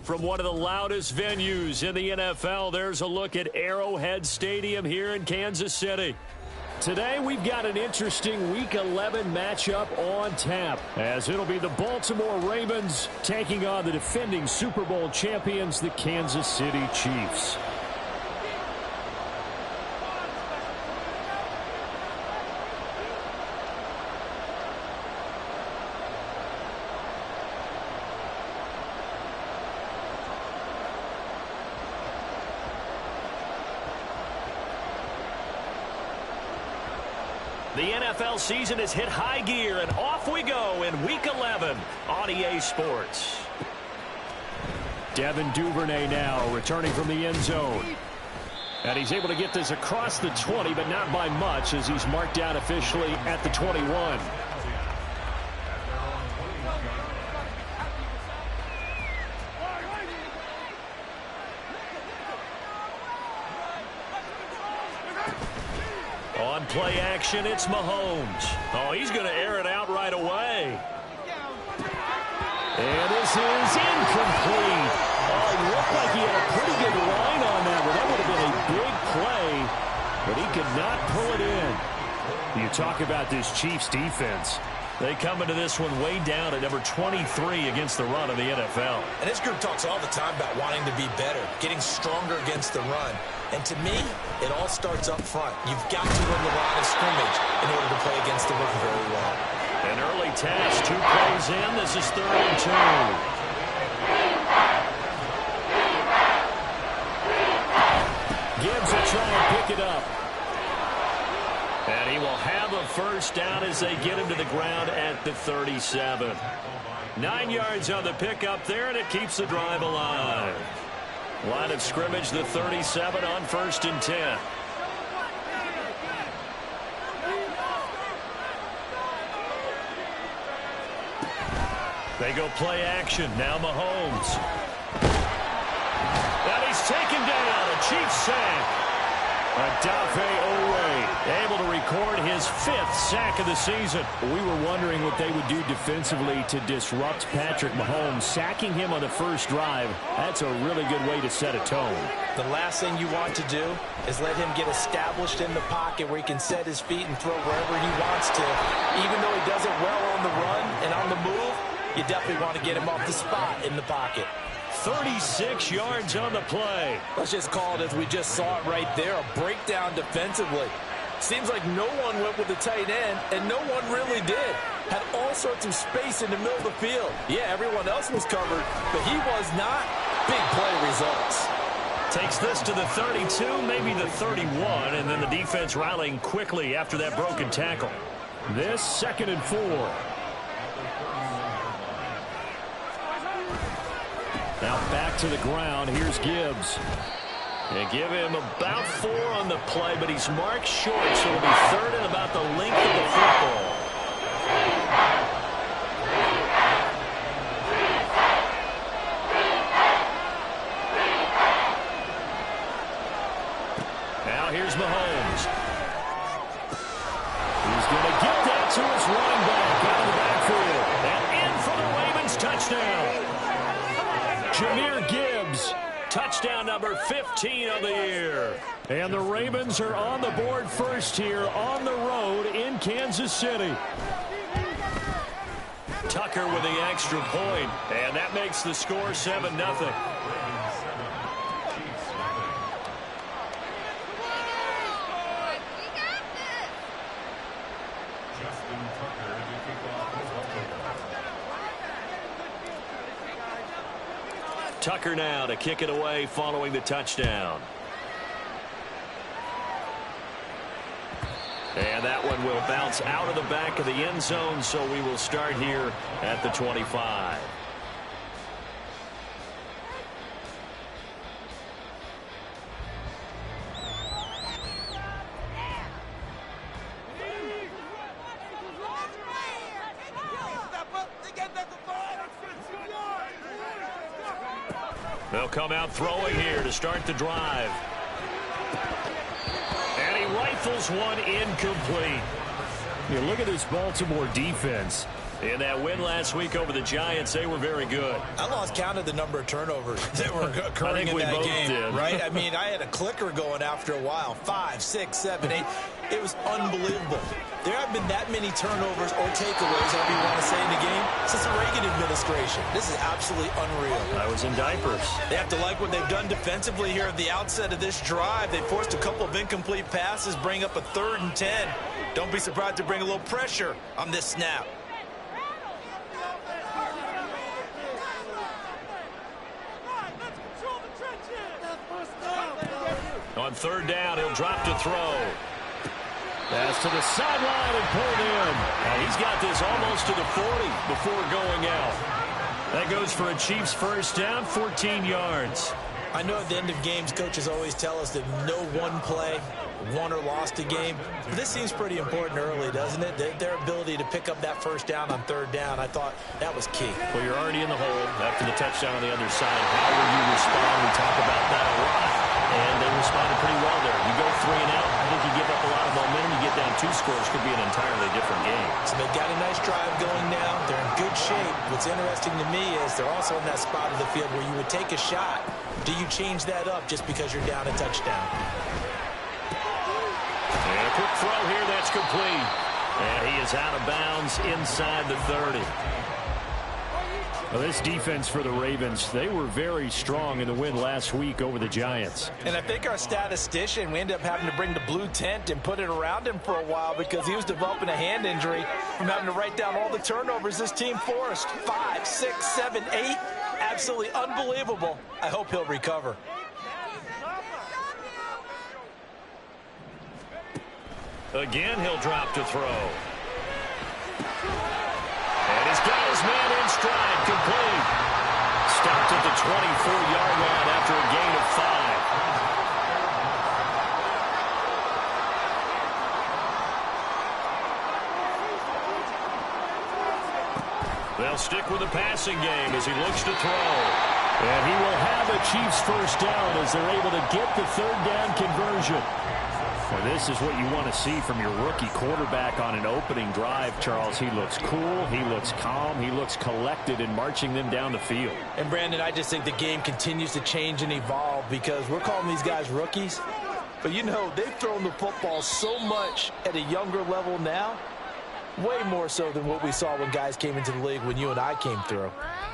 From one of the loudest venues in the NFL, there's a look at Arrowhead Stadium here in Kansas City. Today, we've got an interesting Week 11 matchup on tap, as it'll be the Baltimore Ravens taking on the defending Super Bowl champions, the Kansas City Chiefs. The NFL season has hit high gear, and off we go in Week 11 on EA Sports. Devin Duvernay now returning from the end zone. And he's able to get this across the 20, but not by much, as he's marked down officially at the 21. On play action, it's Mahomes. Oh, he's going to air it out right away. And this is incomplete. Oh, it looked like he had a pretty good line on that one. That would have been a big play, but he could not pull it in. You talk about this Chiefs defense. They come into this one way down at number 23 against the run of the NFL. And this group talks all the time about wanting to be better, getting stronger against the run. And to me, it all starts up front. You've got to win the line of scrimmage in order to play against the run very well. An early task, 2 plays in. This is 3rd and 2. Gibbs will try and pick it up. And he will have a first down as they get him to the ground at the 37. 9 yards on the pickup there, and it keeps the drive alive. Line of scrimmage, the 37 on 1st and 10. They go play action. Now Mahomes. And he's taken down. A Chiefs sack. Odafe Oweh able to record his 5th sack of the season. We were wondering what they would do defensively to disrupt Patrick Mahomes. Sacking him on the first drive, that's a really good way to set a tone. The last thing you want to do is let him get established in the pocket where he can set his feet and throw wherever he wants to. Even though he does it well on the run and on the move, you definitely want to get him off the spot in the pocket. 36 yards on the play. Let's just call it as we just saw it right there, a breakdown defensively. Seems like no one went with the tight end, and no one really did. Had all sorts of space in the middle of the field. Yeah, everyone else was covered, but he was not. Big play results. Takes this to the 32, maybe the 31, and then the defense rallying quickly after that broken tackle. This 2nd and 4. Now back to the ground. Here's Gibbs. They give him about 4 on the play, but he's marked short, so it'll be 3rd and about the length of the football. Now here's Mahomes. He's going to get that to his running back out of the backfield. And in for the Ravens touchdown. Jahmyr Gibbs, touchdown number 15 of the year. And the Ravens are on the board first here on the road in Kansas City. Tucker with the extra point, and that makes the score 7-0. Tucker now to kick it away following the touchdown. And that one will bounce out of the back of the end zone, so we will start here at the 25. They'll come out throwing here to start the drive. And he rifles one incomplete. You look at this Baltimore defense. In that win last week over the Giants, they were very good. I lost count of the number of turnovers that were occurring in that game. Did. Right? I mean, I had a clicker going after a while. 5, 6, 7, 8. It was unbelievable. There haven't been that many turnovers or takeaways, however you want to say, in the game since the Reagan administration. This is absolutely unreal. I was in diapers. They have to like what they've done defensively here at the outset of this drive. They forced a couple of incomplete passes, bring up a 3rd and 10. Don't be surprised to bring a little pressure on this snap. On 3rd down, he'll drop to throw. Pass to the sideline and pulled in. And he's got this almost to the 40 before going out. That goes for a Chiefs first down, 14 yards. I know at the end of games, coaches always tell us that no one play won or lost a game. But this seems pretty important early, doesn't it? Their ability to pick up that first down on 3rd down, I thought that was key. Well, you're already in the hole after the touchdown on the other side. How will you respond? We talk about that a lot. And they responded pretty well there. You go 3 and out, I think you give up a lot of momentum. You get down 2 scores, could be an entirely different game. So they've got a nice drive going now. They're in good shape. What's interesting to me is they're also in that spot of the field where you would take a shot. Do you change that up just because you're down a touchdown? And a quick throw here, that's complete. And he is out of bounds inside the 30. Well, this defense for the Ravens, they were very strong in the win last week over the Giants. And I think our statistician, we ended up having to bring the blue tent and put it around him for a while because he was developing a hand injury from having to write down all the turnovers this team forced. 5, 6, 7, 8. Absolutely unbelievable. I hope he'll recover. Again, he'll drop to throw. And he's got his man in stride, complete. Stopped at the 24-yard line after a gain of 5. They'll stick with the passing game as he looks to throw. And he will have a Chiefs first down as they're able to get the 3rd down conversion. Well, this is what you want to see from your rookie quarterback on an opening drive, Charles. He looks cool, he looks calm, he looks collected in marching them down the field. And, Brandon, I just think the game continues to change and evolve because we're calling these guys rookies. But, you know, they've thrown the football so much at a younger level now, way more so than what we saw when guys came into the league when you and I came through.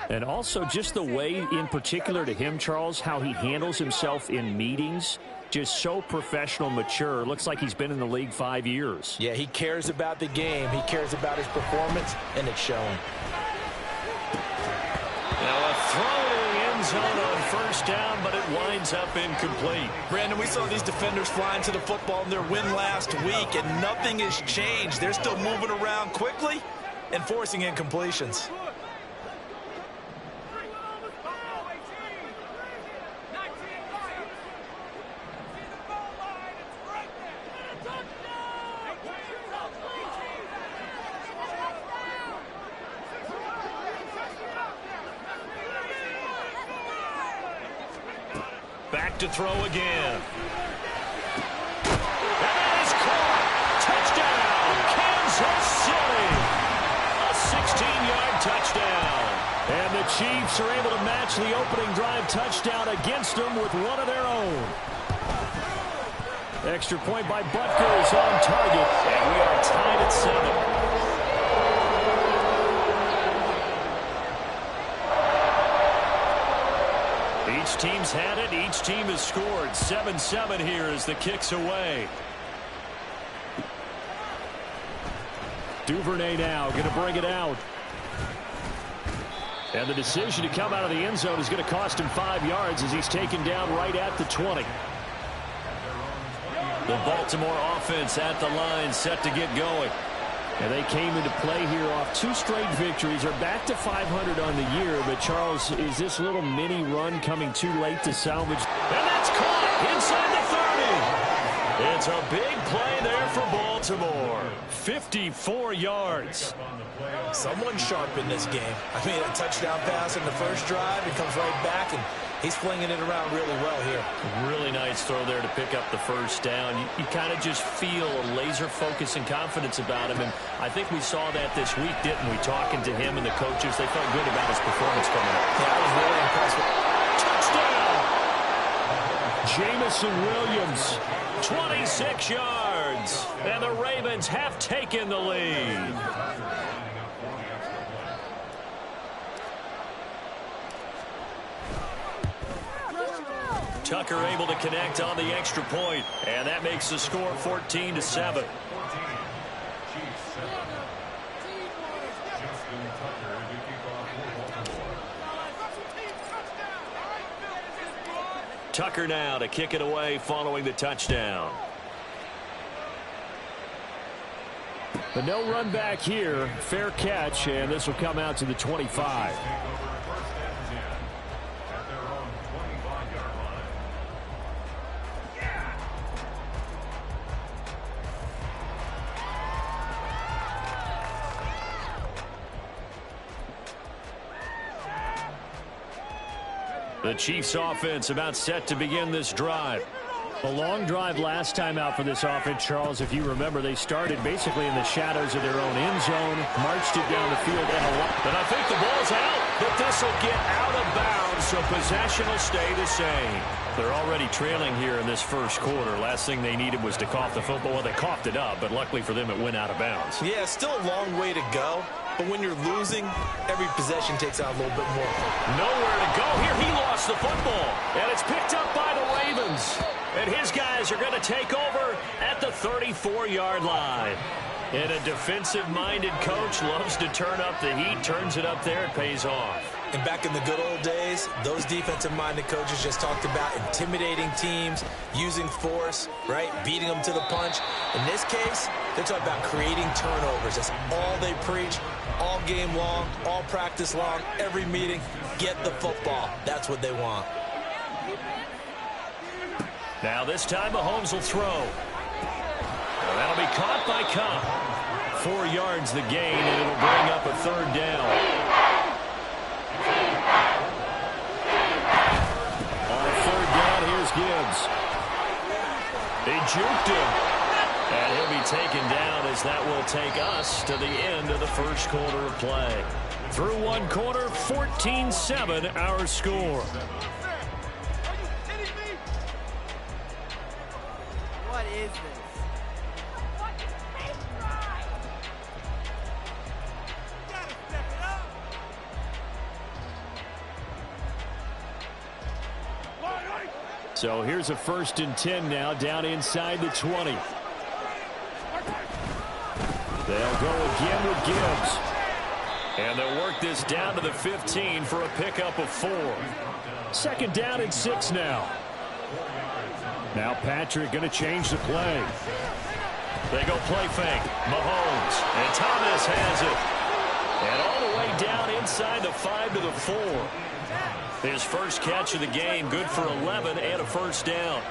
And also just the way, in particular to him, Charles, how he handles himself in meetings. Just so professional, mature. Looks like he's been in the league 5 years. Yeah, he cares about the game. He cares about his performance, and it's showing. Now a throw to the end zone on first down, but it winds up incomplete. Brandon, we saw these defenders flying to the football in their win last week, and nothing has changed. They're still moving around quickly and forcing incompletions. Back to throw again. And that is caught. Touchdown, Kansas City. A 16-yard touchdown. And the Chiefs are able to match the opening drive touchdown against them with one of their own. Extra point by Butker is on target, and we are tied at 7. Each team's had it. Each team has scored. 7-7 here as the kick's away. Duvernay now going to bring it out. And the decision to come out of the end zone is going to cost him 5 yards as he's taken down right at the 20. The Baltimore offense at the line, set to get going. And they came into play here off 2 straight victories. Are back to 500 on the year. But, Charles, is this little mini run coming too late to salvage? And that's caught inside the 30. It's a big play there for Baltimore. 54 yards. Someone sharp in this game. I mean, a touchdown pass in the first drive. It comes right back, and He's flinging it around really well here. Really nice throw there to pick up the first down. You kind of just feel a laser focus and confidence about him, and I think we saw that this week, didn't we? Talking to him and the coaches, they felt good about his performance coming up. Yeah, I was really impressed with Jamison Williams, 26 yards, and the Ravens have taken the lead. Tucker able to connect on the extra point, and that makes the score 14-7. Tucker now to kick it away following the touchdown. But no run back here. Fair catch, and this will come out to the 25. The Chiefs offense about set to begin this drive. A long drive last time out for this offense, Charles. If you remember, they started basically in the shadows of their own end zone, marched it down the field, and I think the ball's out. But this will get out of bounds, so possession will stay the same. They're already trailing here in this first quarter. Last thing they needed was to cough the football. Well, they coughed it up, but luckily for them, it went out of bounds. Yeah, still a long way to go. But when you're losing, every possession takes out a little bit more. Nowhere to go here. He lost the football. And it's picked up by the Ravens. And his guys are going to take over at the 34-yard line. And a defensive-minded coach loves to turn up the heat, turns it up there, it pays off. And back in the good old days, those defensive-minded coaches just talked about intimidating teams, using force, right, beating them to the punch. In this case, they're talking about creating turnovers. That's all they preach, all game long, all practice long, every meeting. Get the football. That's what they want. Now this time Mahomes will throw. Well, that'll be caught by Cup. 4 yards the gain, and it'll bring up a third down. On third down, here's Gibbs. They juked him. And he'll be taken down as that will take us to the end of the first quarter of play. Through one quarter, 14-7 our score. What is this? So here's a 1st and 10 now, down inside the 20. They'll go again with Gibbs. And they'll work this down to the 15 for a pickup of 4. 2nd down and 6 now. Now Patrick going to change the play. They go play fake. Mahomes. And Thomas has it. And all the way down inside the 5 to the 4. His first catch of the game, good for 11 and a 1st down.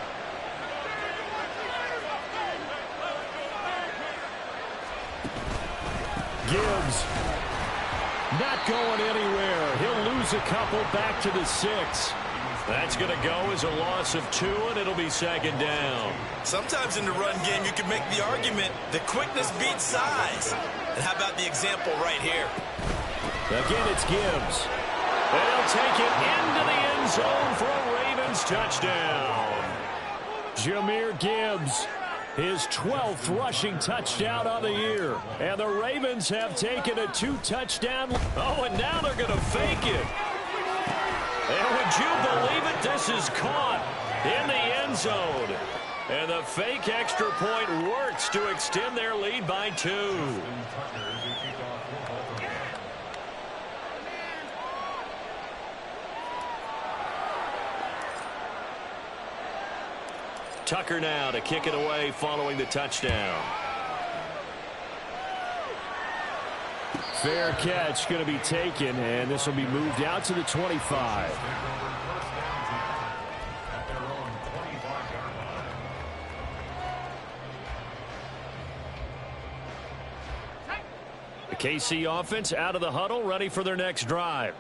Gibbs not going anywhere. He'll lose a couple back to the 6. That's going to go as a loss of 2, and it'll be 2nd down. Sometimes in the run game, you can make the argument that quickness beats size. And how about the example right here? Again, it's Gibbs. And he'll take it into the end zone for a Ravens touchdown. Jahmyr Gibbs, his 12th rushing touchdown of the year. And the Ravens have taken a 2-touchdown. Oh, and now they're going to fake it. And would you believe it? This is caught in the end zone. And the fake extra point works to extend their lead by 2. Tucker now to kick it away following the touchdown. Fair catch going to be taken, and this will be moved out to the 25. The KC offense out of the huddle, ready for their next drive.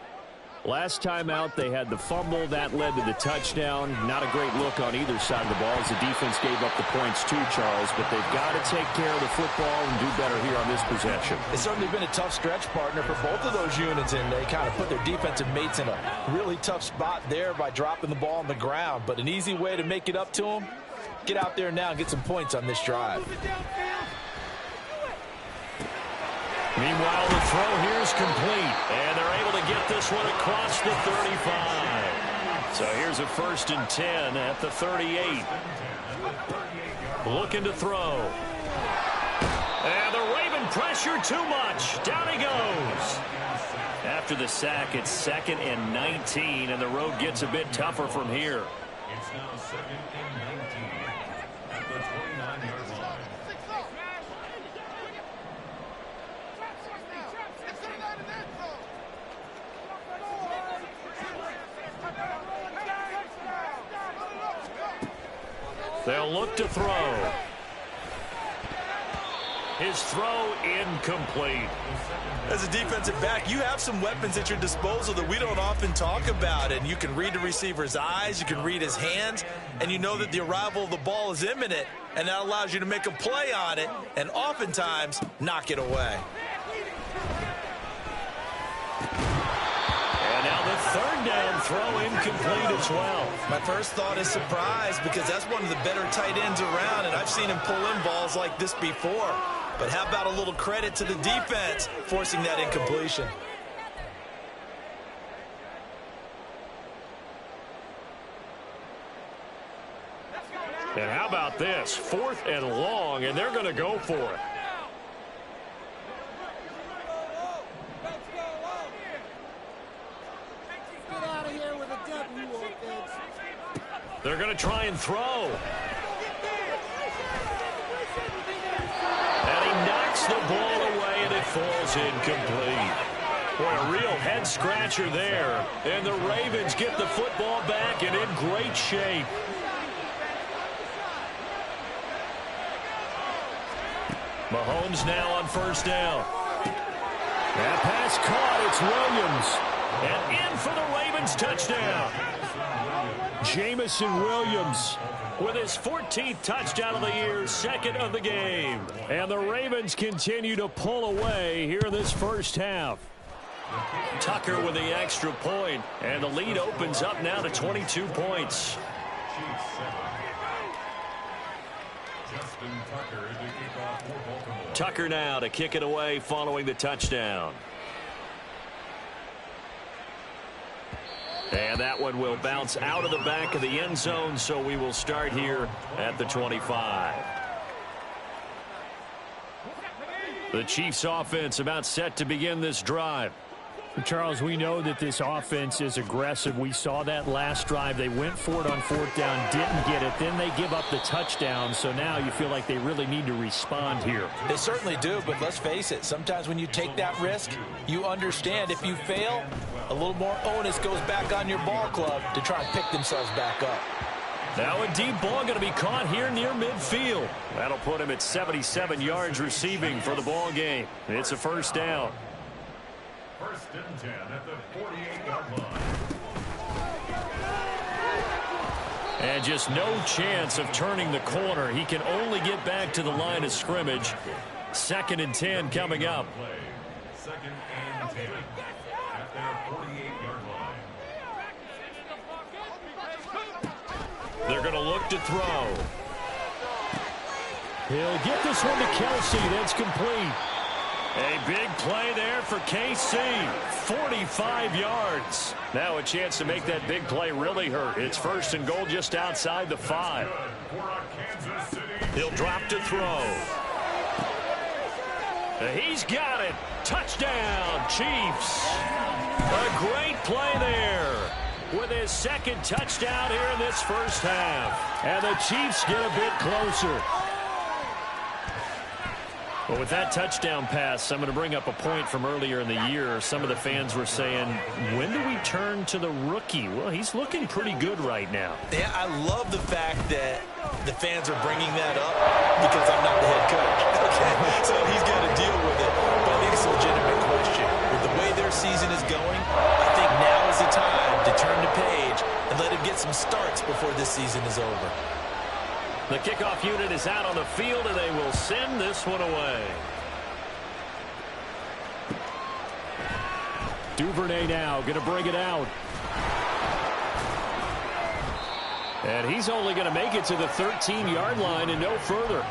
Last time out, they had the fumble. That led to the touchdown. Not a great look on either side of the ball as the defense gave up the points too, Charles. But they've got to take care of the football and do better here on this possession. It's certainly been a tough stretch, partner, for both of those units, and they kind of put their defensive mates in a really tough spot there by dropping the ball on the ground. But an easy way to make it up to them, get out there now and get some points on this drive. Meanwhile, the throw here is complete, and they're able to get this one across the 35. So here's a 1st and 10 at the 38. Looking to throw. And the Raven pressure too much. Down he goes. After the sack, it's 2nd and 19, and the road gets a bit tougher from here. It's now 2nd and 19 at the 29-yard line. They'll look to throw. His throw incomplete. As a defensive back, you have some weapons at your disposal that we don't often talk about. And you can read the receiver's eyes, you can read his hands, and you know that the arrival of the ball is imminent. And that allows you to make a play on it and oftentimes knock it away. Now the 3rd down throw incomplete as well. My first thought is surprise because that's one of the better tight ends around, and I've seen him pull in balls like this before. But how about a little credit to the defense forcing that incompletion? And how about this? 4th and long, and they're going to go for it. They're going to try and throw. And he knocks the ball away, and it falls incomplete. Boy, a real head-scratcher there. And the Ravens get the football back and in great shape. Mahomes now on 1st down. That pass caught. It's Williams. And in for the Ravens touchdown. Jamison Williams with his 14th touchdown of the year, 2nd of the game. And the Ravens continue to pull away here in this first half. Tucker with the extra point, and the lead opens up now to 22 points. Tucker now to kick it away following the touchdown. And that one will bounce out of the back of the end zone, so we will start here at the 25. The Chiefs offense about set to begin this drive. Charles, we know that this offense is aggressive. We saw that last drive. They went for it on 4th down, didn't get it. Then they give up the touchdown. So now you feel like they really need to respond here. They certainly do, but let's face it. Sometimes when you take that risk, you understand if you fail, a little more onus goes back on your ball club to try and pick themselves back up. Now a deep ball going to be caught here near midfield. That'll put him at 77 yards receiving for the ball game. It's a 1st down. 1st and 10 at the 48-yard line. And just no chance of turning the corner. He can only get back to the line of scrimmage. 2nd and 10 coming up. 2nd and 10 at their 48-yard line. They're going to look to throw. He'll get this one to Kelsey. That's complete. A big play there for KC. 45 yards. Now a chance to make that big play really hurt. It's 1st and goal just outside the 5. He'll drop to throw. He's got it. Touchdown, Chiefs. A great play there with his 2nd touchdown here in this first half. And the Chiefs get a bit closer. Well, with that touchdown pass, I'm going to bring up a point from earlier in the year. Some of the fans were saying, when do we turn to the rookie? Well, he's looking pretty good right now. Yeah, I love the fact that the fans are bringing that up because I'm not the head coach. Okay, so he's got to deal with it. But I think it's a legitimate question. With the way their season is going, I think now is the some starts before this season is over. The kickoff unit is out on the field, and they will send this one away. Duvernay now going to bring it out. And he's only going to make it to the 13-yard line and no further.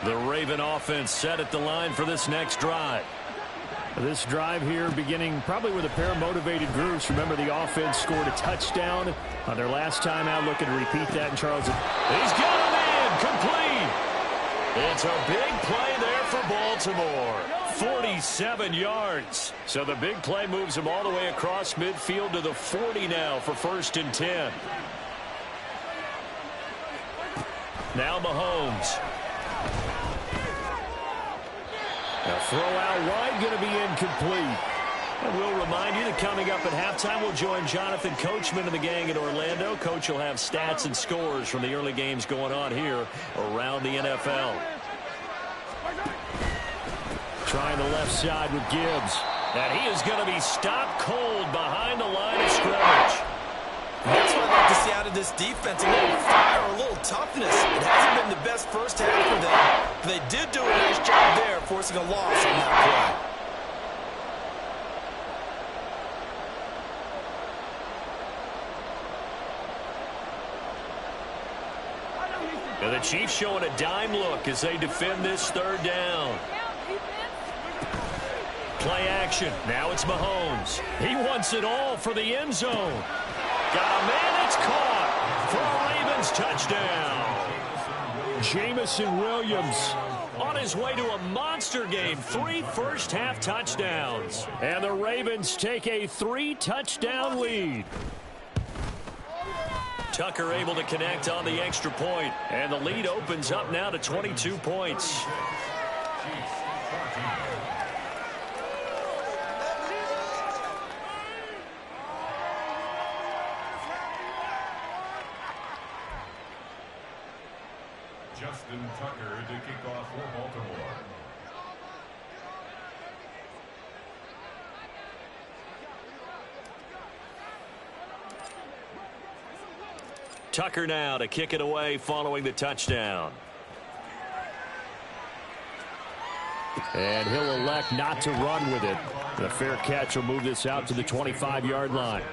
The Raven offense set at the line for this next drive. This drive here beginning probably with a pair of motivated groups. Remember, the offense scored a touchdown on their last time out. Looking to repeat that in Charles. He's got him in. Complete. It's a big play there for Baltimore. 47 yards. So the big play moves him all the way across midfield to the 40 now for 1st and 10. Now Mahomes. A throw out wide, going to be incomplete. And we'll remind you that coming up at halftime, we'll join Jonathan Coachman and the gang in Orlando. Coach will have stats and scores from the early games going on here around the NFL. Trying the left side with Gibbs. And he is going to be stopped cold behind the line of scrimmage. That's what I'd like to see out of this defense. A little fire, a little toughness. It hasn't been the best first half for them. But they did do a nice job there, forcing a loss on that play. And the Chiefs showing a dime look as they defend this 3rd down. Play action. Now it's Mahomes. He wants it all for the end zone. Got a man, it's caught for a Ravens touchdown. Jamison Williams on his way to a monster game. 3 first-half touchdowns. And the Ravens take a 3-touchdown lead. Tucker able to connect on the extra point. And the lead opens up now to 22 points. Justin Tucker to kick off for Baltimore. Tucker now to kick it away following the touchdown. And he'll elect not to run with it. The fair catch will move this out to the 25-yard line.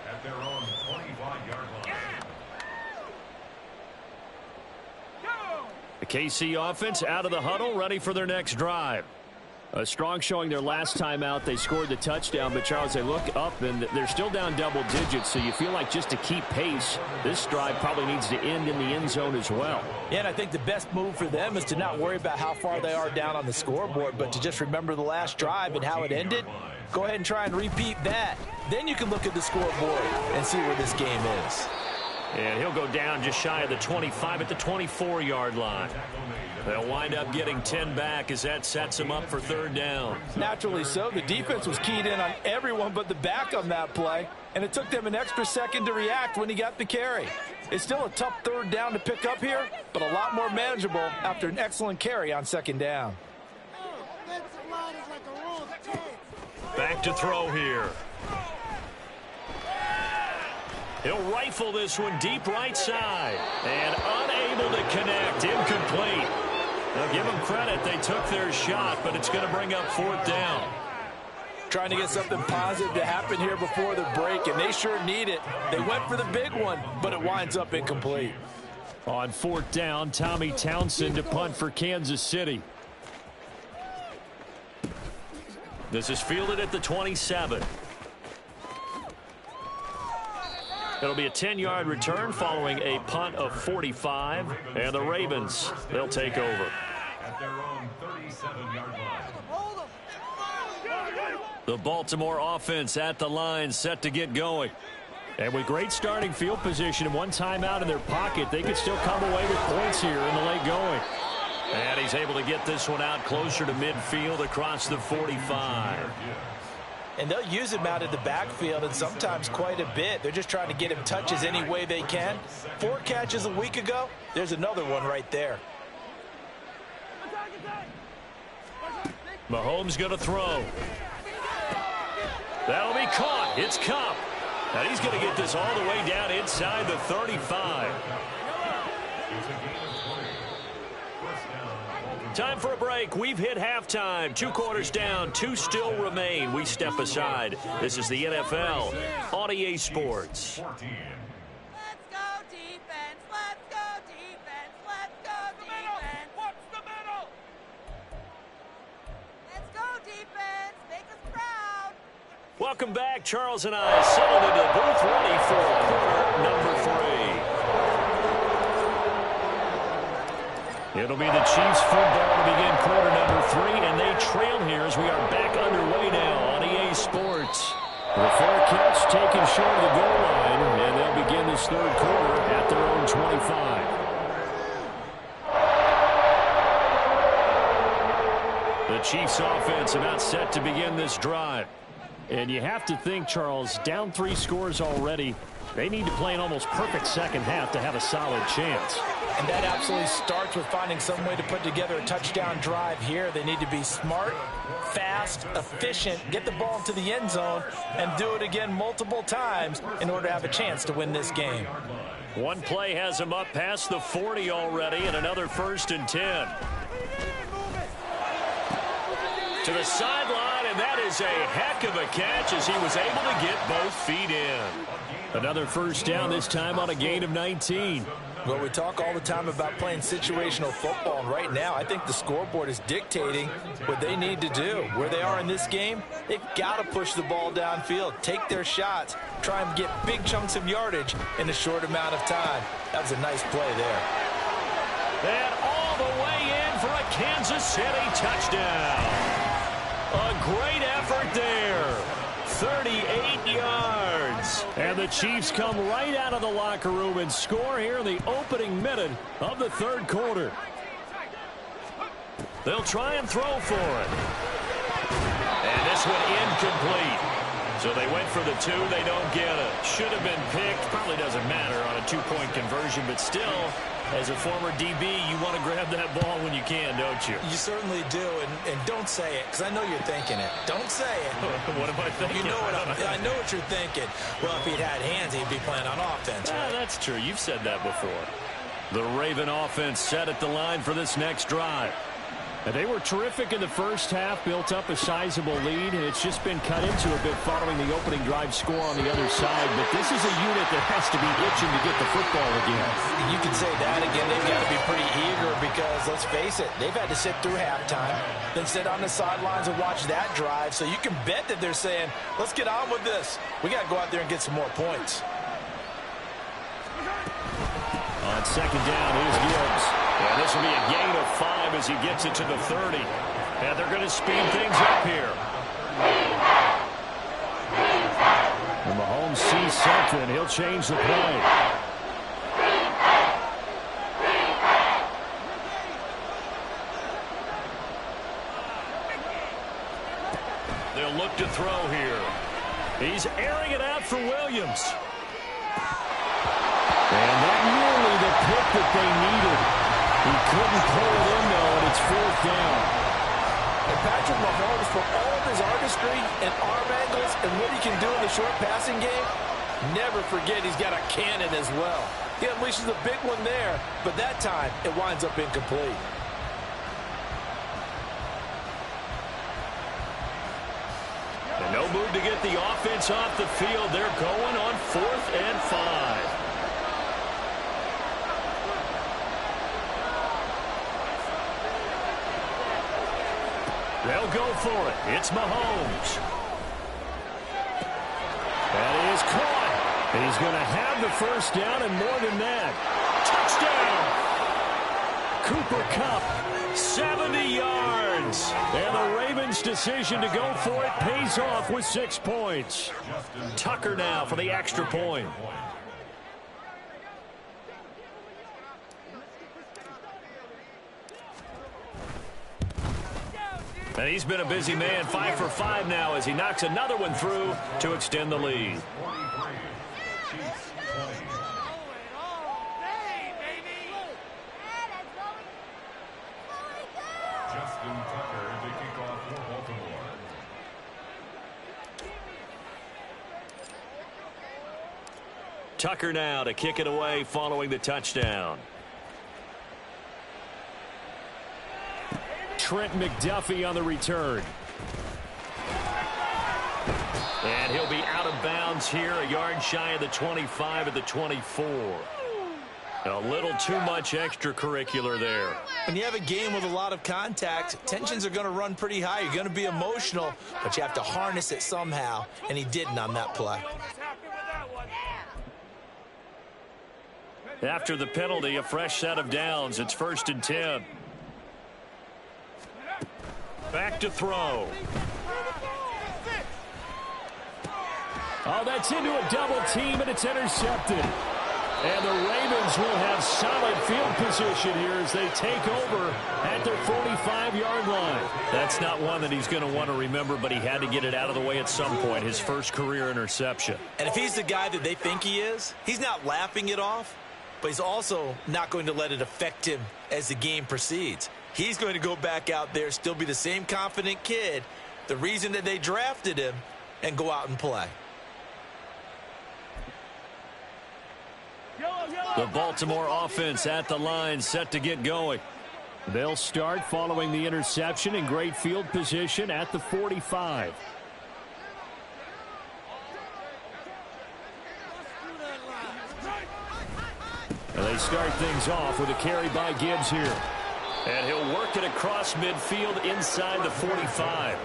At their own 25-yard line. The KC offense out of the huddle, ready for their next drive. A strong showing their last time out. They scored the touchdown, but Charles, they look up and they're still down double digits, so you feel like just to keep pace, this drive probably needs to end in the end zone as well. Yeah, and I think the best move for them is to not worry about how far they are down on the scoreboard, but to just remember the last drive and how it ended. Go ahead and try and repeat that. Then you can look at the scoreboard and see where this game is. And he'll go down just shy of the 25 at the 24-yard line. They'll wind up getting 10 back as that sets them up for 3rd down. Naturally so. The defense was keyed in on everyone but the back on that play, and it took them an extra second to react when he got the carry. It's still a tough 3rd down to pick up here, but a lot more manageable after an excellent carry on 2nd down. Back to throw here. He'll rifle this one deep right side. And unable to connect. Incomplete. They'll give them credit. They took their shot, but it's going to bring up 4th down. Trying to get something positive to happen here before the break, and they sure need it. They went for the big one, but it winds up incomplete. On 4th down, Tommy Townsend to punt for Kansas City. This is fielded at the 27. It'll be a 10-yard return following a punt of 45. And the Ravens, they'll take over. At their own 37-yard line. The Baltimore offense at the line, set to get going. And with great starting field position and one timeout in their pocket, they could still come away with points here in the late going. And he's able to get this one out closer to midfield across the 45. And they'll use him out of the backfield, and sometimes quite a bit. They're just trying to get him touches any way they can. 4 catches a week ago. There's another one right there. Mahomes going to throw. That'll be caught. It's Kupp. And he's going to get this all the way down inside the 35. Time for a break. We've hit halftime. 2 quarters down. 2 still remain. We step aside. This is the NFL on EA Sports. Let's go defense. Let's go defense. Let's go defense. What's the middle? Let's go defense. Make us proud. Welcome back. Charles and I settled into the booth ready for quarter number 3. It'll be the Chiefs football to begin quarter number 3, and they trail here as we are back underway now on EA Sports. The fair catch taken short of the goal line, and they'll begin this third quarter at their own 25. The Chiefs offense about set to begin this drive. And you have to think, Charles, down 3 scores already. They need to play an almost perfect second half to have a solid chance. And that absolutely starts with finding some way to put together a touchdown drive here. They need to be smart, fast, efficient, get the ball into the end zone, and do it again multiple times in order to have a chance to win this game. One play has him up past the 40 already, and another 1st and 10. To the sideline, and that is a heck of a catch as he was able to get both feet in. Another 1st down, this time on a gain of 19. Well, we talk all the time about playing situational football, and right now I think the scoreboard is dictating what they need to do. Where they are in this game, they've got to push the ball downfield, take their shots, try and get big chunks of yardage in a short amount of time. That was a nice play there. And all the way in for a Kansas City touchdown. A great effort there. 38 yards. And the Chiefs come right out of the locker room and score here in the opening minute of the third quarter. They'll try and throw for it. And this one incomplete. So they went for the 2. They don't get it. Should have been picked. Probably doesn't matter on a 2-point conversion, but still, as a former DB, you want to grab that ball when you can, don't you? You certainly do, and don't say it, because I know you're thinking it. Don't say it. What am I thinking? You know I know what you're thinking. Well, if he'd had hands, he'd be playing on offense. Right? That's true. You've said that before. The Raven offense set at the line for this next drive. And they were terrific in the first half, built up a sizable lead, and it's just been cut into a bit following the opening drive score on the other side. But this is a unit that has to be itching to get the football again. You can say that again. They've got to be pretty eager because, let's face it, they've had to sit through halftime, then sit on the sidelines and watch that drive. So you can bet that they're saying, let's get on with this. We got to go out there and get some more points. On second down, here's Gibbs. And this will be a gain of 5 as he gets it to the 30. And they're going to speed things up here. And Mahomes sees something. He'll change the play. They'll look to throw here. He's airing it out for Williams. And that nearly the pick that they needed. He couldn't pull it in, though, and it's 4th down. And Patrick Mahomes, for all of his artistry and arm angles and what he can do in the short passing game, never forget he's got a cannon as well. He unleashes a big one there, but that time it winds up incomplete. And no move to get the offense off the field. They're going on 4th and 5. They'll go for it. It's Mahomes. That is caught. And he's going to have the 1st down and more than that. Touchdown! Cooper Kupp, 70 yards. And the Ravens' decision to go for it pays off with 6 points. Tucker now for the extra point. And he's been a busy man, 5 for 5 now as he knocks another one through to extend the lead. Justin Tucker, the kickoff. Tucker now to kick it away following the touchdown. Trent McDuffie on the return. And he'll be out of bounds here, a yard shy of the 25 at the 24. A little too much extracurricular there. When you have a game with a lot of contact, tensions are going to run pretty high. You're going to be emotional, but you have to harness it somehow, and he didn't on that play. After the penalty, a fresh set of downs. It's 1st and 10. Back to throw. Oh, that's into a double team, and it's intercepted. And the Ravens will have solid field position here as they take over at their 45-yard line. That's not one that he's going to want to remember, but he had to get it out of the way at some point, his first career interception. And if he's the guy that they think he is, he's not laughing it off, but he's also not going to let it affect him as the game proceeds. He's going to go back out there, still be the same confident kid, the reason that they drafted him, and go out and play. The Baltimore offense at the line, set to get going. They'll start following the interception in great field position at the 45. And they start things off with a carry by Gibbs here. And he'll work it across midfield inside the 45.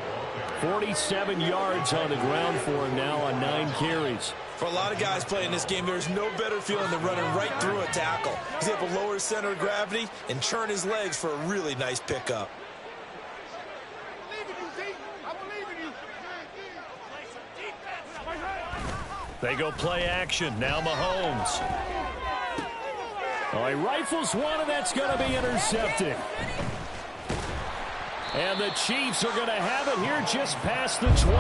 47 yards on the ground for him now on 9 carries. For a lot of guys playing this game, there's no better feeling than running right through a tackle. He's able to lower his center of gravity and churn his legs for a really nice pickup. They go play action. Now Mahomes. Oh, he rifles one, and that's going to be intercepted. And the Chiefs are going to have it here just past the 25.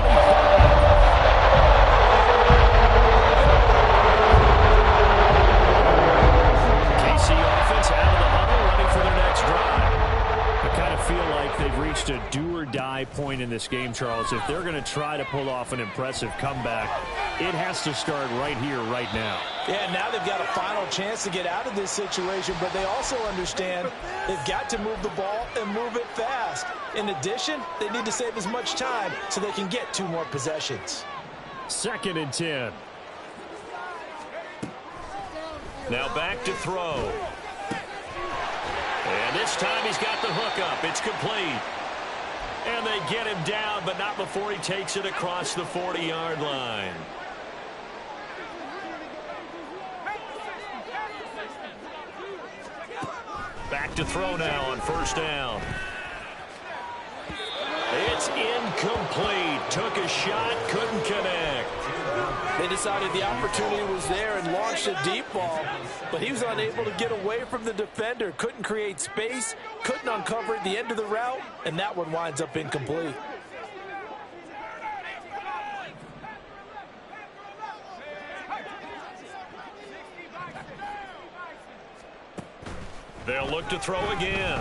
Offense out of the huddle, ready for their next drive. I kind of feel like they've reached a do-or-die point in this game, Charles. If they're going to try to pull off an impressive comeback, it has to start right here, right now. Yeah, now they've got a final chance to get out of this situation, but they also understand they've got to move the ball and move it fast. In addition, they need to save as much time so they can get 2 more possessions. 2nd and 10. Now back to throw. And this time he's got the hook up. It's complete. And they get him down, but not before he takes it across the 40-yard line. Back to throw now on 1st down. It's incomplete. Took a shot, couldn't connect. They decided the opportunity was there and launched a deep ball, but he was unable to get away from the defender, couldn't create space, couldn't uncover the end of the route, and that one winds up incomplete. They'll look to throw again.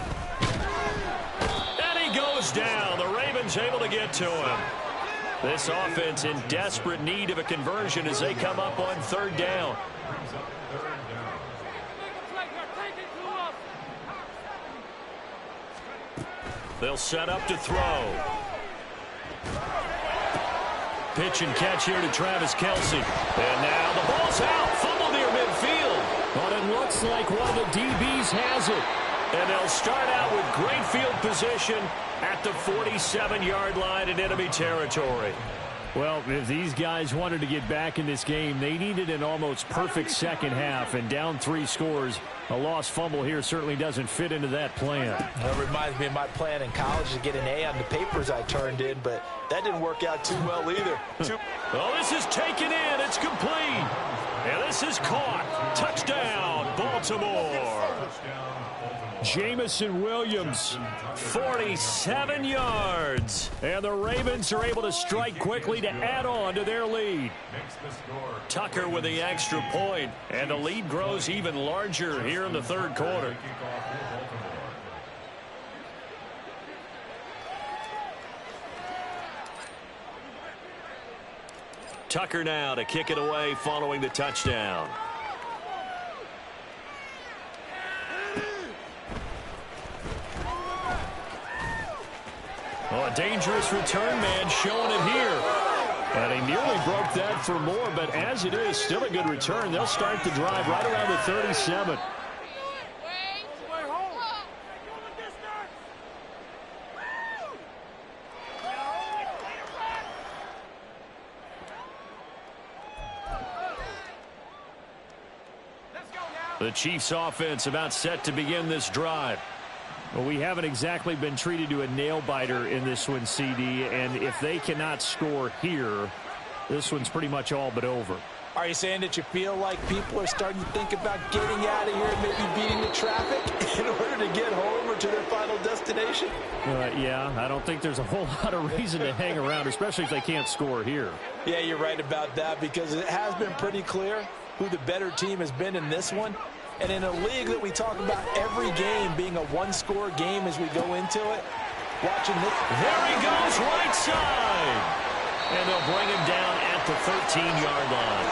And he goes down. The Ravens able to get to him. This offense in desperate need of a conversion as they come up on 3rd down. They'll set up to throw. Pitch and catch here to Travis Kelce. And now the ball's out. Fumble near midfield. But it looks like one of the DBs has it. And they'll start out with great field position at the 47-yard line in enemy territory. Well, if these guys wanted to get back in this game, they needed an almost perfect second half, and down 3 scores. A lost fumble here certainly doesn't fit into that plan. That reminds me of my plan in college to get an A on the papers I turned in, but that didn't work out too well either. Oh, this is taken in. It's complete. And this is caught. Touchdown, Baltimore. Jamison Williams, 47 yards. And the Ravens are able to strike quickly to add on to their lead. Tucker with the extra point, and the lead grows even larger here in the 3rd quarter. Tucker now to kick it away following the touchdown. Oh, a dangerous return man showing it here. And he nearly broke that for more, but as it is, still a good return. They'll start the drive right around the 37. The Chiefs offense about set to begin this drive. Well, we haven't exactly been treated to a nail-biter in this one, CD, and if they cannot score here, this one's pretty much all but over. Are you saying that you feel like people are starting to think about getting out of here and maybe beating the traffic in order to get home or to their final destination? Yeah, I don't think there's a whole lot of reason to hang around, especially if they can't score here. Yeah, you're right about that, because it has been pretty clear who the better team has been in this one. And in a league that we talk about every game being a one-score game as we go into it, watching this. There he goes, right side. And they'll bring him down at the 13-yard line.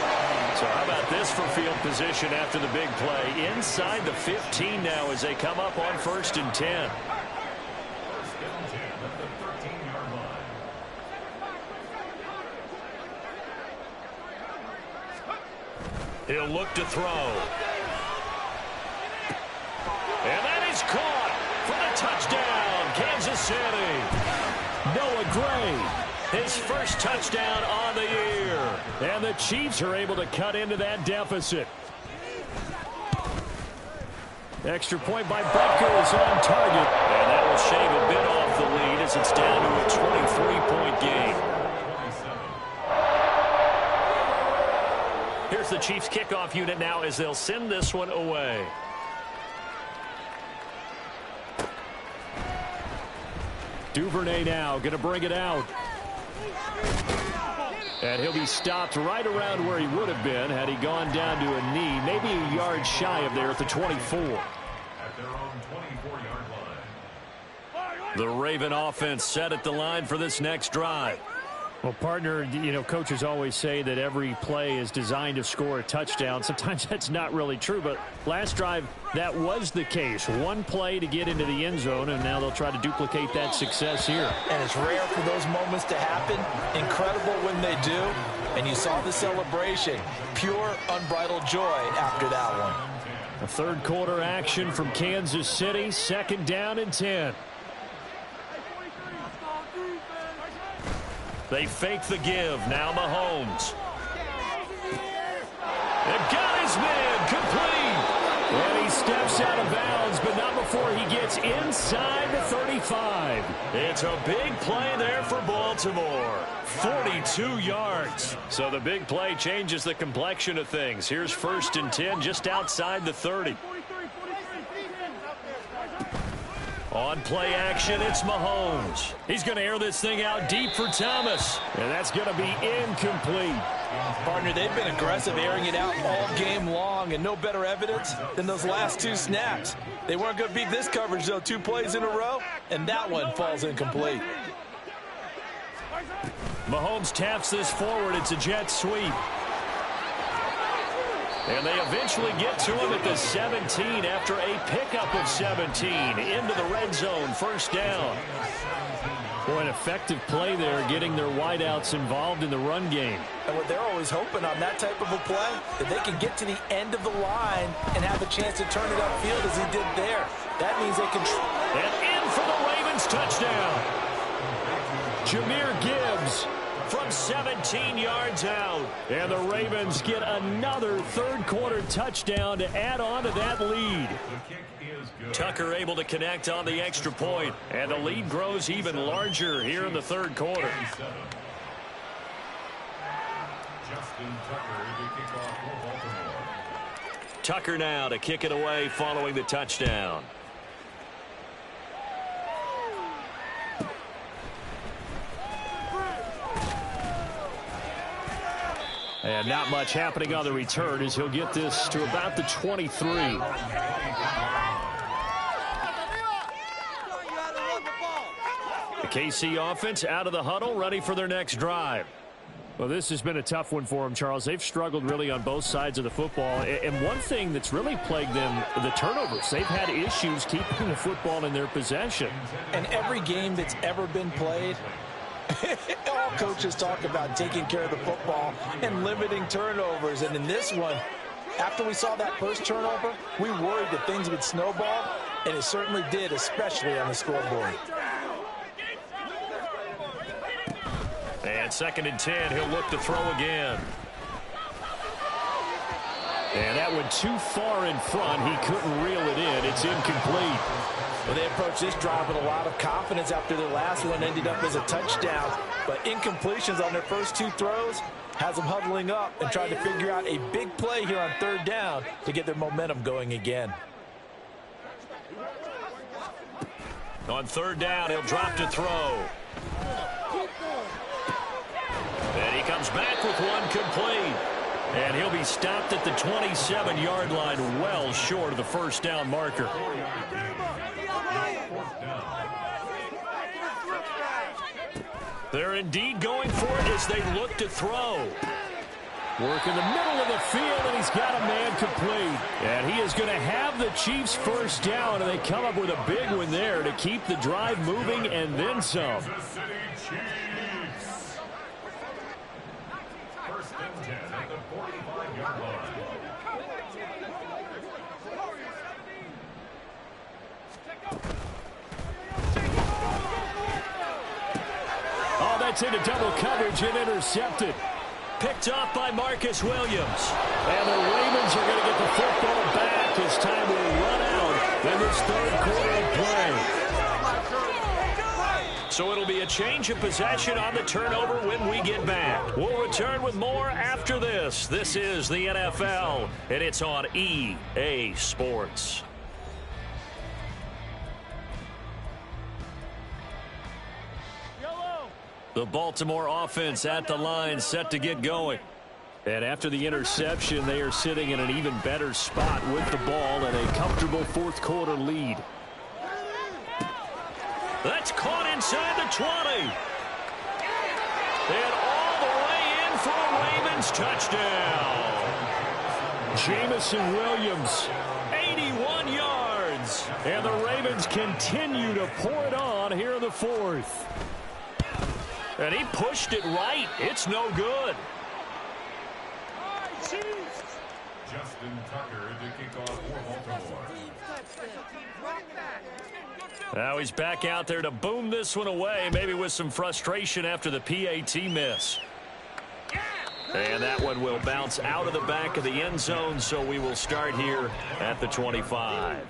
So how about this for field position after the big play? Inside the 15 now as they come up on 1st and 10. He'll look to throw. And that is caught for the touchdown, Kansas City. Noah Gray, his first touchdown on the year. And the Chiefs are able to cut into that deficit. Extra point by Butker is on target. And that will shave a bit off the lead as it's down to a 23-point game. Here's the Chiefs kickoff unit now as they'll send this one away. Duvernay now going to bring it out. And he'll be stopped right around where he would have been had he gone down to a knee, maybe a yard shy of there at the 24. At their own 24-yard line. The Raven offense set at the line for this next drive. Well, partner, you know, coaches always say that every play is designed to score a touchdown. Sometimes that's not really true, but last drive, that was the case. One play to get into the end zone, and now they'll try to duplicate that success here. And it's rare for those moments to happen. Incredible when they do. And you saw the celebration. Pure, unbridled joy after that one. A third quarter action from Kansas City. 2nd down and 10. They fake the give. Now Mahomes. They've got his man complete. And he steps out of bounds, but not before he gets inside the 35. It's a big play there for Baltimore. 42 yards. So the big play changes the complexion of things. Here's 1st and 10 just outside the 30. On play action, it's Mahomes. He's going to air this thing out deep for Thomas. And that's going to be incomplete. Partner, they've been aggressive airing it out all game long, and no better evidence than those last 2 snaps. They weren't going to beat this coverage, though, 2 plays in a row, and that one falls incomplete. Mahomes taps this forward. It's a jet sweep. And they eventually get to him at the 17 after a pickup of 17 into the red zone. 1st down. Boy, an effective play there, getting their wideouts involved in the run game. And what they're always hoping on that type of a play, that they can get to the end of the line and have a chance to turn it upfield as he did there. That means they can. And in for the Ravens touchdown. Jahmyr Gibbs from 17 yards out. And the Ravens get another third quarter touchdown to add on to that lead. Tucker able to connect on the extra point. And the lead grows even larger here in the third quarter. Tucker now to kick it away following the touchdown. And not much happening on the return as he'll get this to about the 23. The KC offense out of the huddle, ready for their next drive. Well, this has been a tough one for them, Charles. They've struggled really on both sides of the football. And one thing that's really plagued them, the turnovers. They've had issues keeping the football in their possession. And every game that's ever been played, all coaches talk about taking care of the football and limiting turnovers. And in this one, after we saw that first turnover, we worried that things would snowball, and it certainly did, especially on the scoreboard. And 2nd and 10, he'll look to throw again. And that went too far in front. He couldn't reel it in. It's incomplete. Well, they approached this drive with a lot of confidence after their last one ended up as a touchdown. But incompletions on their first 2 throws has them huddling up and trying to figure out a big play here on 3rd down to get their momentum going again. On 3rd down, he'll drop to throw. And he comes back with one complete. And he'll be stopped at the 27-yard line, well short of the 1st down marker. They're indeed going for it as they look to throw. Work in the middle of the field, and he's got a man complete. And he is going to have the Chiefs 1st down, and they come up with a big one there to keep the drive moving and then some. Oh, that's into double coverage and intercepted. Picked off by Marcus Williams. And the Ravens are going to get the football back as time will run out in this 3rd quarter of play. So it'll be a change of possession on the turnover when we get back. We'll return with more after this. This is the NFL, and it's on EA Sports. The Baltimore offense at the line, set to get going. And after the interception, they are sitting in an even better spot with the ball and a comfortable 4th quarter lead. That's caught inside the 20. And all the way in for a Ravens touchdown. Jamison Williams, 81 yards. And the Ravens continue to pour it on here in the 4th. And he pushed it right. It's no good. Justin Tucker to kick off for Baltimore. Now he's back out there to boom this one away, maybe with some frustration after the PAT miss. And that one will bounce out of the back of the end zone, so we will start here at the 25.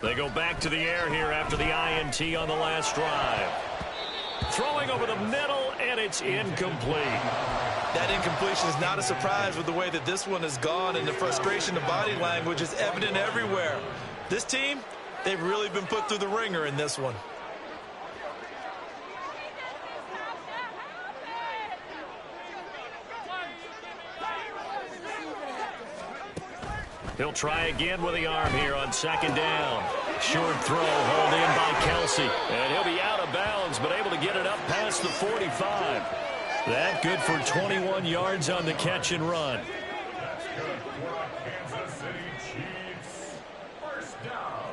They go back to the air here after the INT on the last drive. Throwing over the middle, and it's incomplete. That incompletion is not a surprise with the way that this one has gone, and the frustration of body language is evident everywhere. This team, they've really been put through the ringer in this one. He'll try again with the arm here on 2nd down. Short throw, hauled in by Kelsey. And he'll be out of bounds, but able to get it up past the 45. That good for 21 yards on the catch and run. That's good for Kansas City Chiefs. 1st down.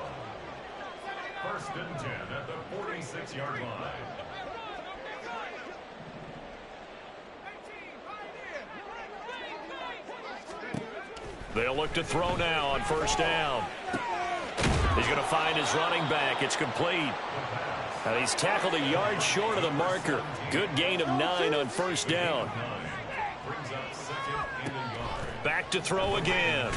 1st and 10 at the 46-yard line. They'll look to throw now on 1st down. He's going to find his running back. It's complete. And he's tackled a yard short of the marker. Good gain of 9 on 1st down. Back to throw again.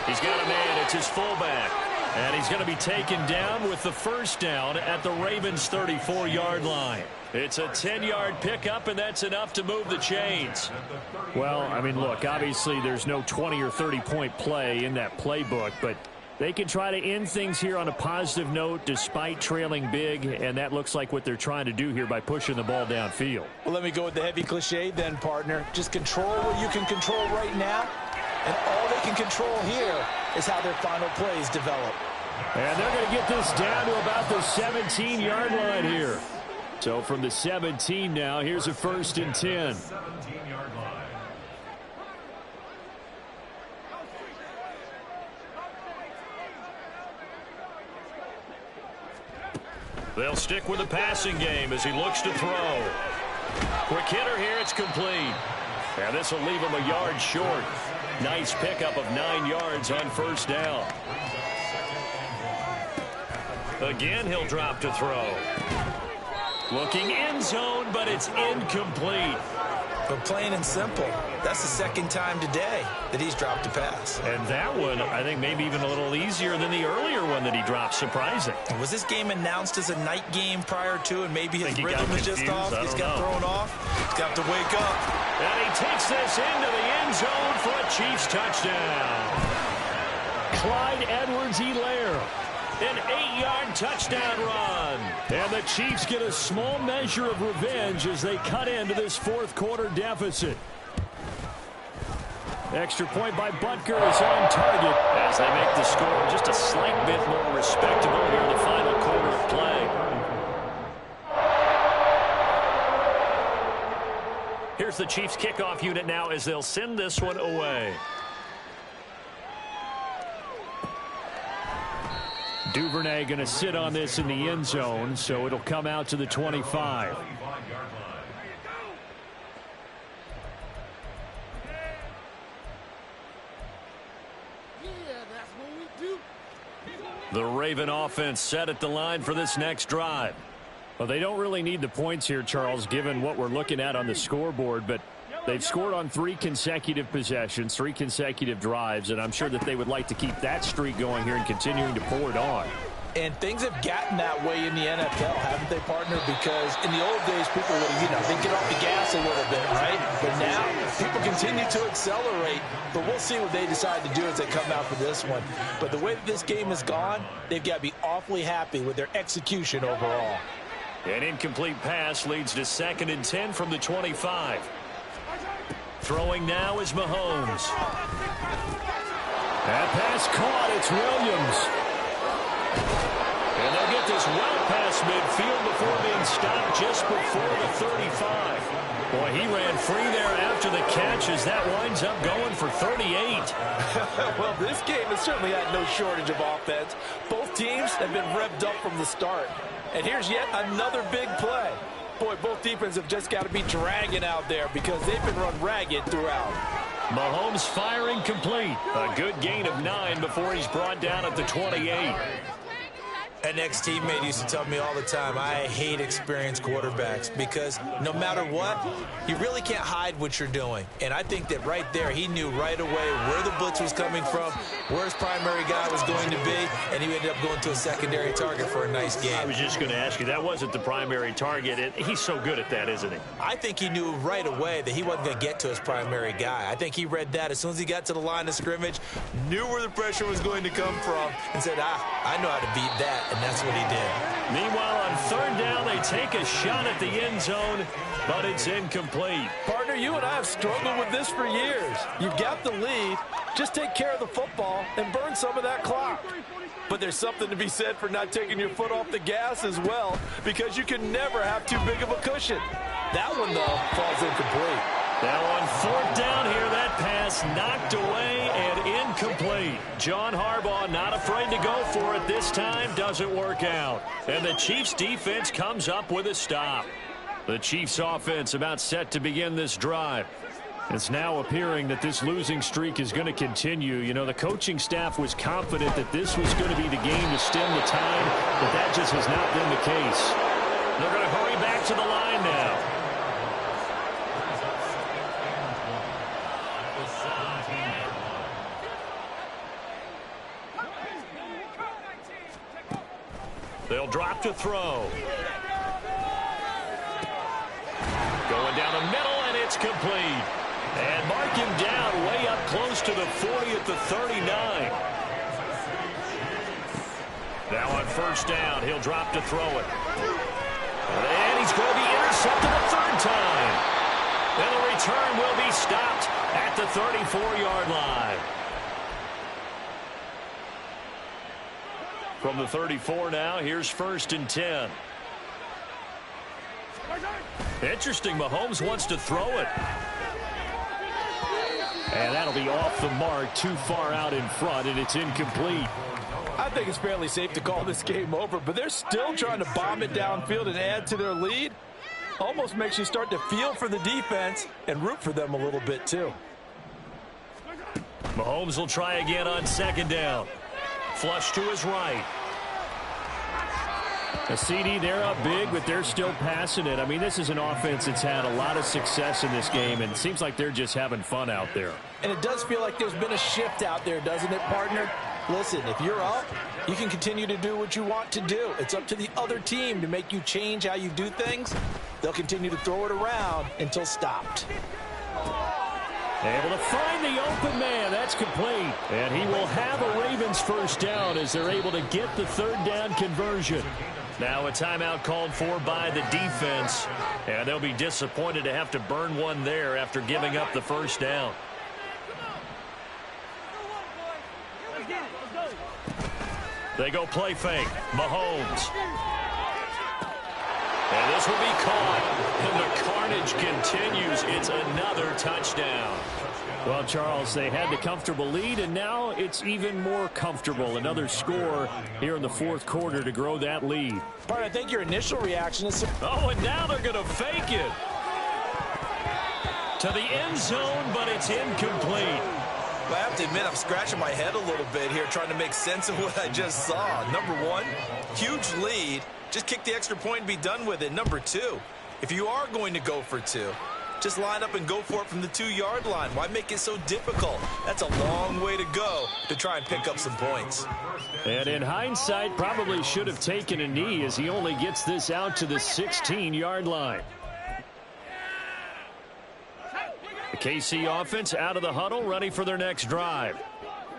He's got a man. It's his fullback. And he's going to be taken down with the 1st down at the Ravens' 34-yard line. It's a 10-yard pickup, and that's enough to move the chains. Well, I mean, look, obviously there's no 20 or 30-point play in that playbook, but They can try to end things here on a positive note despite trailing big, and that looks like what they're trying to do here by pushing the ball downfield. Well, let me go with the heavy cliche then, partner. Just control what you can control right now, and all they can control here is how their final plays develop. And they're going to get this down to about the 17-yard line here. So from the 17 now, here's a 1st and 10. 17-yard line. They'll stick with the passing game as he looks to throw. Quick hitter here, it's complete. And this will leave him a yard short. Nice pickup of 9 yards on 1st down. Again, he'll drop to throw. Looking end zone, but it's incomplete. But plain and simple, that's the 2nd time today that he's dropped a pass. And that one, I think, maybe even a little easier than the earlier one that he dropped. Surprising. Was this game announced as a night game prior to, and maybe his rhythm is just off? He's got thrown off. He's got to wake up. And he takes this into the end zone for a Chiefs touchdown. Clyde Edwards-Helaire. An 8-yard touchdown run. And the Chiefs get a small measure of revenge as they cut into this 4th quarter deficit. Extra point by Butker is on target as they make the score just a slight bit more respectable here in the final quarter of play. Here's the Chiefs kickoff unit now as they'll send this one away. Duvernay going to sit on this in the end zone, so it'll come out to the 25. The Raven offense set at the line for this next drive. Well, they don't really need the points here, Charles, given what we're looking at on the scoreboard, but they've scored on 3 consecutive possessions, 3 consecutive drives, and I'm sure that they would like to keep that streak going here and continuing to pour it on. And things have gotten that way in the NFL, haven't they, partner? Because in the old days, people would, they get off the gas a little bit, right? But now, people continue to accelerate. But we'll see what they decide to do as they come out for this one. But the way that this game has gone, they've got to be awfully happy with their execution overall. An incomplete pass leads to 2nd and 10 from the 25. Throwing now is Mahomes. That pass caught. It's Williams. And they'll get this well past midfield before being stopped just before the 35. Boy, he ran free there after the catch as that winds up going for 38. Well, this game has certainly had no shortage of offense. Both teams have been revved up from the start. And here's yet another big play. Boy, both defenses have just got to be dragging out there because they've been run ragged throughout. Mahomes firing complete. A good gain of 9 before he's brought down at the 28. An ex-teammate used to tell me all the time, I hate experienced quarterbacks because no matter what, you really can't hide what you're doing. And I think that right there, he knew right away where the blitz was coming from, where his primary guy was going to be, and he ended up going to a secondary target for a nice game. I was just going to ask you, that wasn't the primary target. He's so good at that, isn't he? I think he knew right away that he wasn't going to get to his primary guy. I think he read that as soon as he got to the line of scrimmage, knew where the pressure was going to come from, and said, I know how to beat that. And that's what he did. Meanwhile, on 3rd down, they take a shot at the end zone, but it's incomplete. Partner, you and I have struggled with this for years. You've got the lead. Just take care of the football and burn some of that clock. But there's something to be said for not taking your foot off the gas as well, because you can never have too big of a cushion. That one, though, falls incomplete. Now on 4th down here, that pass knocked away and incomplete. John Harbaugh not afraid to go for it this time. Doesn't work out. And the Chiefs defense comes up with a stop. The Chiefs offense about set to begin this drive. It's now appearing that this losing streak is going to continue. You know, the coaching staff was confident that this was going to be the game to stem the tide, but that just has not been the case. They're going to hurry back to the line now. They'll drop to throw. Going down the middle, and it's complete. And mark him down way up close to the 40 at the 39. Now on first down, he'll drop to throw it. And he's going to be intercepted a third time. And the return will be stopped at the 34-yard line. From the 34 now, here's 1st and 10. Interesting, Mahomes wants to throw it. And that'll be off the mark, too far out in front, and it's incomplete. I think it's fairly safe to call this game over, but they're still trying to bomb it downfield and add to their lead. Almost makes you start to feel for the defense and root for them a little bit, too. Mahomes will try again on 2nd down. Flush to his right. A CD, they're up big, but they're still passing it. I mean, this is an offense that's had a lot of success in this game, and it seems like they're just having fun out there. And it does feel like there's been a shift out there, doesn't it, partner? Listen, if you're up, you can continue to do what you want to do. It's up to the other team to make you change how you do things. They'll continue to throw it around until stopped. Able to find the open man. That's complete. And he will have a Ravens first down as they're able to get the 3rd down conversion. Now a timeout called for by the defense. And they'll be disappointed to have to burn one there after giving up the first down. They go play fake. Mahomes. And this will be caught. And the carnage continues. It's another touchdown. Well, Charles, they had the comfortable lead, and now it's even more comfortable. Another score here in the 4th quarter to grow that lead. Bart, I think your initial reaction is... Oh, and now they're going to fake it. To the end zone, but it's incomplete. I have to admit, I'm scratching my head a little bit here trying to make sense of what I just saw. Number one, huge lead. Just kick the extra point and be done with it. Number two, if you are going to go for two, just line up and go for it from the 2-yard line. Why make it so difficult? That's a long way to go to try and pick up some points. And in hindsight, probably should have taken a knee as he only gets this out to the 16-yard line. The KC offense out of the huddle, ready for their next drive.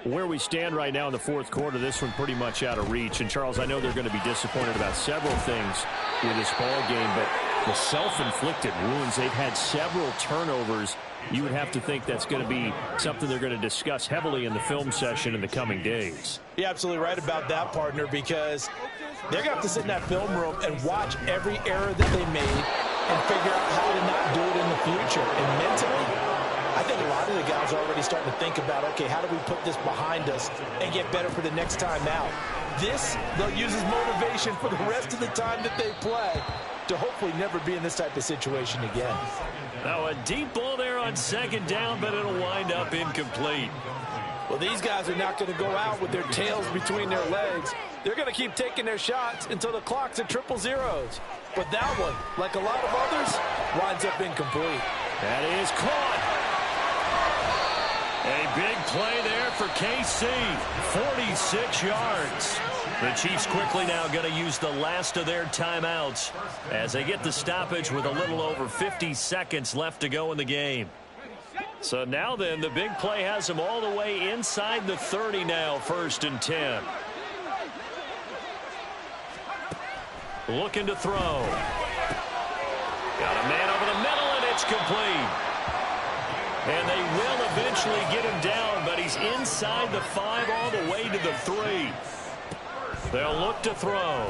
Where we stand right now in the 4th quarter, this one pretty much out of reach. And, Charles, I know they're going to be disappointed about several things with this ball game, but the self-inflicted wounds, they've had several turnovers. You would have to think that's going to be something they're going to discuss heavily in the film session in the coming days. You're absolutely right about that, partner, because they're going to have to sit in that film room and watch every error that they made and figure out how to not do it in the future. And mentally, I think a lot of the guys are already starting to think about, okay, how do we put this behind us and get better for the next time out? This, they'll use as motivation for the rest of the time that they play to hopefully never be in this type of situation again. Now a deep ball there on 2nd down, but it'll wind up incomplete. Well, these guys are not going to go out with their tails between their legs. They're going to keep taking their shots until the clock's at 0-0. But that one, like a lot of others, winds up incomplete. That is caught. A big play there for KC. 46 yards. The Chiefs quickly now going to use the last of their timeouts as they get the stoppage with a little over 50 seconds left to go in the game. So now then, the big play has them all the way inside the 30 now, 1st and 10. Looking to throw. Got a man over the middle, and it's complete. And they will eventually get him down, but he's inside the 5 all the way to the 3. They'll look to throw.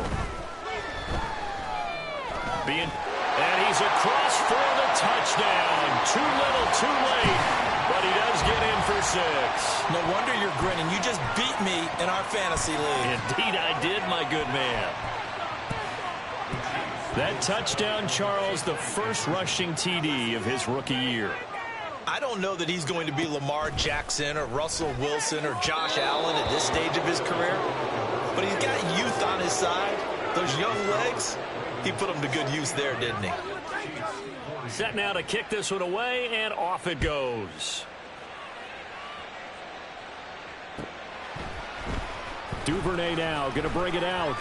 And he's across for the touchdown. Too little, too late, but he does get in for 6. No wonder you're grinning. You just beat me in our fantasy league. Indeed I did, my good man. That touchdown, Charles, the first rushing TD of his rookie year. I don't know that he's going to be Lamar Jackson or Russell Wilson or Josh Allen at this stage of his career, but he's got youth on his side. Those young legs, he put them to good use there, didn't he? Set now to kick this one away, and off it goes. Duvernay now going to bring it out.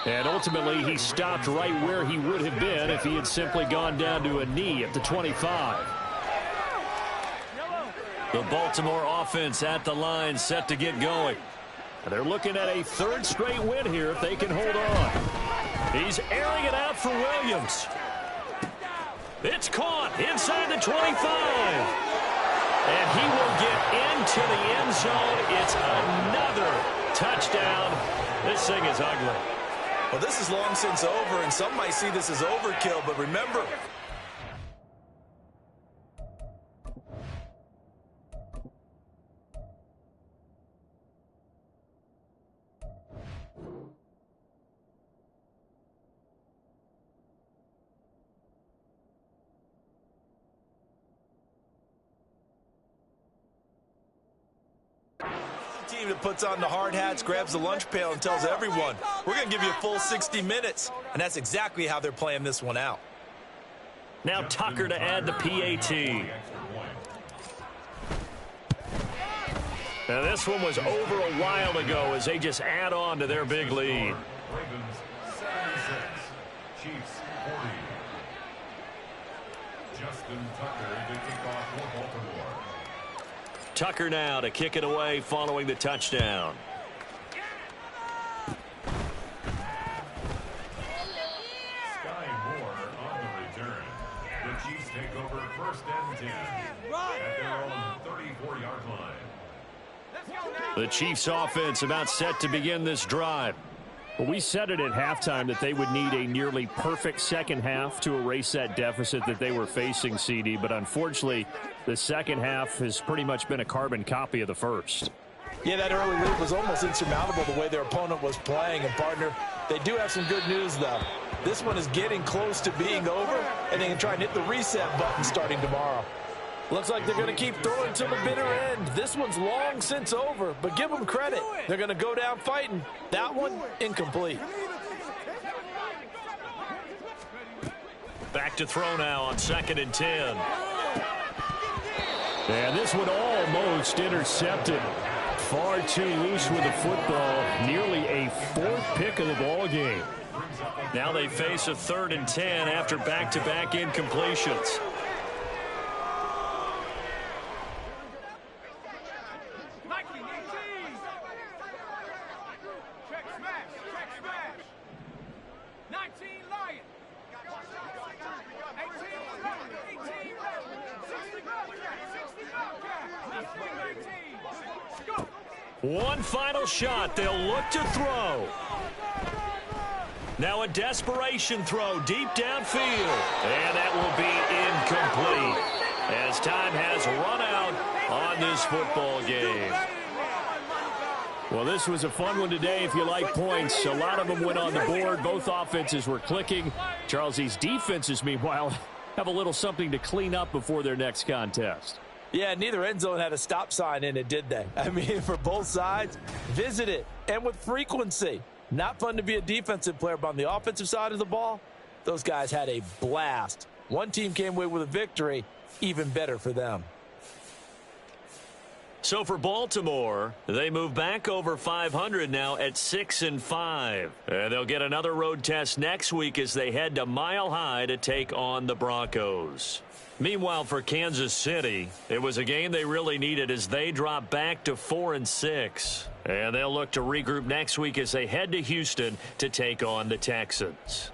And ultimately, he stopped right where he would have been if he had simply gone down to a knee at the 25. The Baltimore offense at the line, set to get going. They're looking at a third straight win here if they can hold on. He's airing it out for Williams. It's caught inside the 25. And he will get into the end zone. It's another touchdown. This thing is ugly. Well, this is long since over, and some might see this as overkill, but remember, team that puts on the hard hats, grabs the lunch pail, and tells everyone, we're going to give you a full 60 minutes. And that's exactly how they're playing this one out. Now Tucker to add the PAT. Now this one was over a while ago as they just add on to their big lead. Ravens 76, Chiefs 40. Justin Tucker to kick off for Baltimore. Tucker now to kick it away following the touchdown. Sky Moore on the return. The Chiefs take over 1st and 10 at their own 34-yard line. The Chiefs offense about set to begin this drive. Well, we said it at halftime that they would need a nearly perfect second half to erase that deficit that they were facing, CD. But unfortunately, the second half has pretty much been a carbon copy of the first. Yeah, that early lead was almost insurmountable the way their opponent was playing. And, partner, they do have some good news, though. This one is getting close to being over, and they can try and hit the reset button starting tomorrow. Looks like they're going to keep throwing to the bitter end. This one's long since over, but give them credit. They're going to go down fighting. That one, incomplete. Back to throw now on 2nd and 10. And this one almost intercepted. Far too loose with the football. Nearly a 4th pick of the ball game. Now they face a 3rd and 10 after back-to-back incompletions. One final shot. They'll look to throw. Now a desperation throw deep downfield. And that will be incomplete as time has run out on this football game. Well, this was a fun one today if you like points. A lot of them went on the board. Both offenses were clicking. Charles, these defenses, meanwhile, have a little something to clean up before their next contest. Yeah, neither end zone had a stop sign in it, did they? I mean, for both sides, visit it, and with frequency. Not fun to be a defensive player, but on the offensive side of the ball, those guys had a blast. One team came away with a victory, even better for them. So for Baltimore, they move back over 500 now at 6-5. And they'll get another road test next week as they head to Mile High to take on the Broncos. Meanwhile, for Kansas City, it was a game they really needed as they drop back to 4-6. And they'll look to regroup next week as they head to Houston to take on the Texans.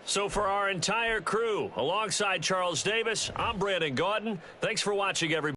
So for our entire crew, alongside Charles Davis, I'm Brandon Gaudin. Thanks for watching, everybody.